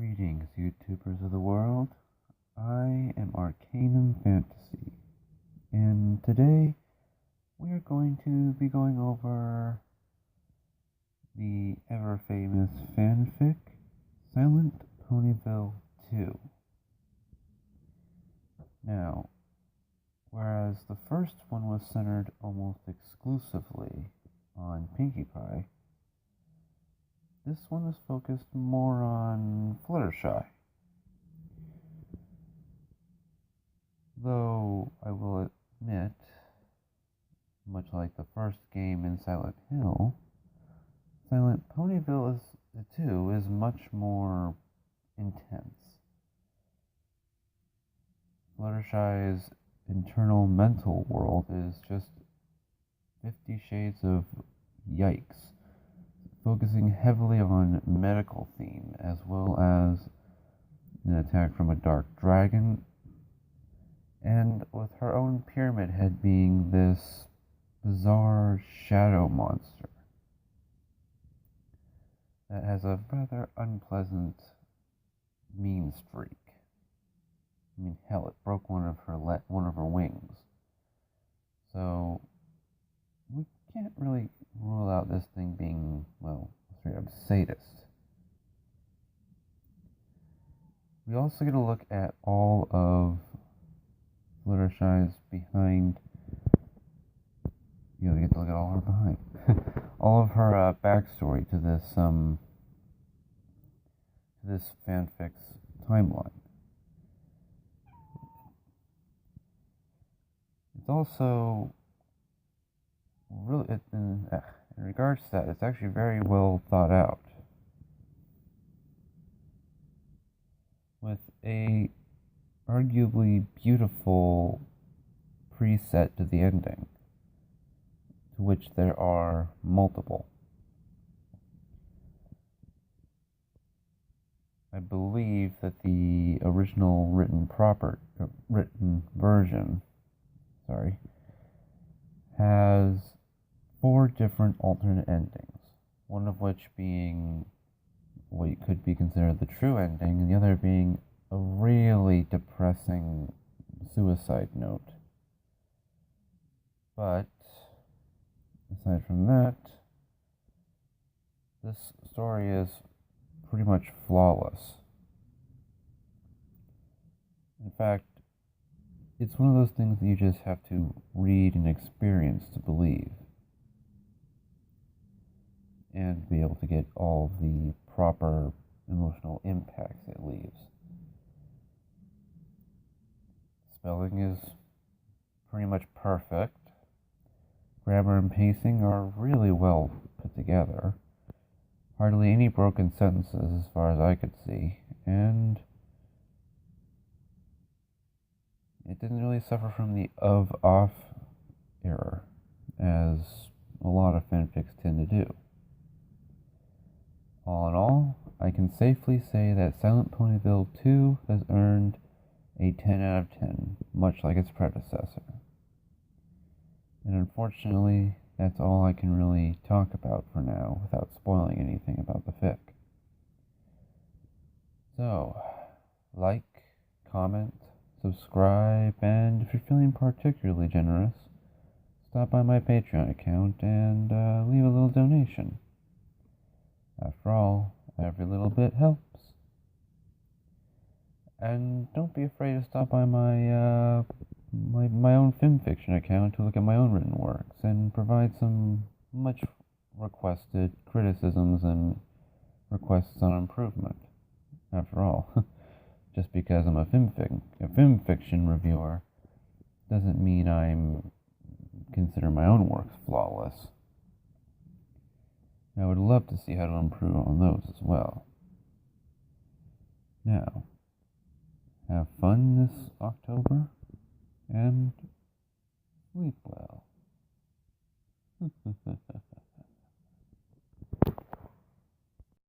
Greetings, YouTubers of the world. I am Arcanum Fantasy, and today we are going to be going over the ever-famous fanfic, Silent Ponyville 2. Now, whereas the first one was centered almost exclusively on Pinkie Pie, this one is focused more on Fluttershy. Though I will admit, much like the first game in Silent Hill, Silent Ponyville 2 is much more intense. Fluttershy's internal mental world is just 50 shades of yikes, focusing heavily on medical theme as well as an attack from a dark dragon, and with her own pyramid head being this bizarre shadow monster that has a rather unpleasant mean streak. I mean, hell, it broke one of her wings. So we can't really rule out this thing being, well, straight up sadist. We also get a look at all of Fluttershy's behind. We get to look at all her behind. all of her backstory to this fanfic's timeline. It's also really, in regards to that, it's actually very well thought out, with a arguably beautiful preset to the ending, to which there are multiple. I believe that the original written version, has 4 different alternate endings, one of which being what could be considered the true ending, and the other being a really depressing suicide note. But aside from that, this story is pretty much flawless. In fact, it's one of those things that you just have to read and experience to believe, and be able to get all the proper emotional impacts it leaves. Spelling is pretty much perfect. Grammar and pacing are really well put together. Hardly any broken sentences as far as I could see, and it didn't really suffer from the of-off error, as a lot of fanfics tend to do. All in all, I can safely say that Silent Ponyville 2 has earned a 10 out of 10, much like its predecessor. And unfortunately, that's all I can really talk about for now without spoiling anything about the fic. So, like, comment, subscribe, and if you're feeling particularly generous, stop by my Patreon account and leave a little donation. After all, every little bit helps. And don't be afraid to stop by my my own fanfiction account to look at my own written works and provide some much requested criticisms and requests on improvement. After all, just because I'm a fanfiction reviewer doesn't mean I'm consider my own works flawless. I would love to see how to improve on those as well. Now, have fun this October, and sleep well.